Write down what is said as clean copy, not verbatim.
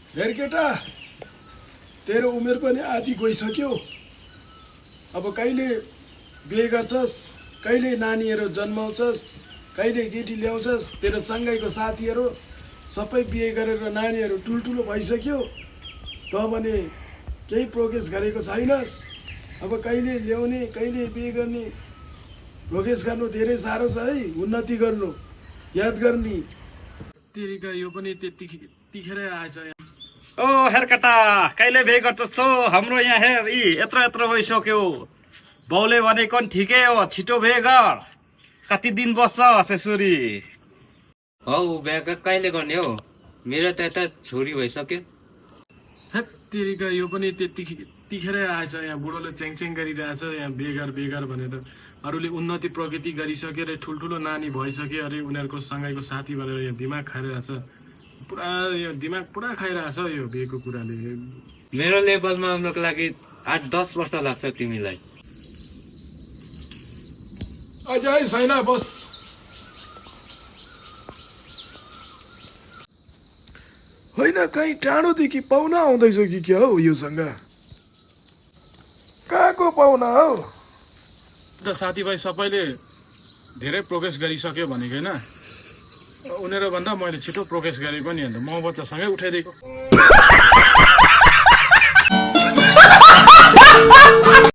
हेर केटा, तेरो उमेर पनि आधी गइसक्यो। अब कहिले बिहे गर्छस्, कहिले नानीहरू जन्माउँछस्, कहिले केटी ल्याउँछस्। तेरो सँगैको साथीहरू सबै बिहे गरेर नानीहरू ठुल्ठुलो भइसक्यो। त भने केही प्रोग्रेस गरेको छैनस्। अब कहिले ल्याउने, कहिले बिहे गर्ने। प्रोग्रेस गर्नु धेरै साह्रो छ है, उन्नति गर्नु याद गर्ने। तेरिका यो पनि त्यतिखेरै आएछ। ओ हेरकटा कहिले भे गर्छौ हाम्रो यहाँ हेर यत्रो यत्रो भइसक्यो। बाउले भनेको नि ठिकै हो, छिटो भे गर। कति दिन बस्छ यसरी? हौ बिहा कहिले गर्ने हो? मेरो त यता छोरी भइसक्यो। तेरिका यो पनि त्यतिखेरै आएछ। यहाँ बुढोले च्याङच्याङ गरिरहेछ, यहाँ बेगर बेगर भनेर। अरूले उन्नति प्रगति गरिसके र ठुल्ठुलो नानी भइसके अरे उनीहरूको सँगैको साथी भनेर यहाँ दिमाग खाइरहेछ। पुरा यो दिमाग पुरा खाइरहेछ यो बिहेको कुराले। मेरो लेभलमा आउनको लागि 8-10 वर्ष लाग्छ तिमीलाई। अझै छैन, बस। होइन, कहीँ टाढोदेखि पाहुना आउँदैछ कि क्या हौ योसँग? कहाँको पाहुना हौ? त साथीभाइ सबैले धेरै प्रोग्रेस गरिसक्यो भनेको होइन। उनीहरू भन्दा मैले छिटो प्रोग्रेस गरेँ पनि अन्त म बच्चासँगै उठाइदिएको।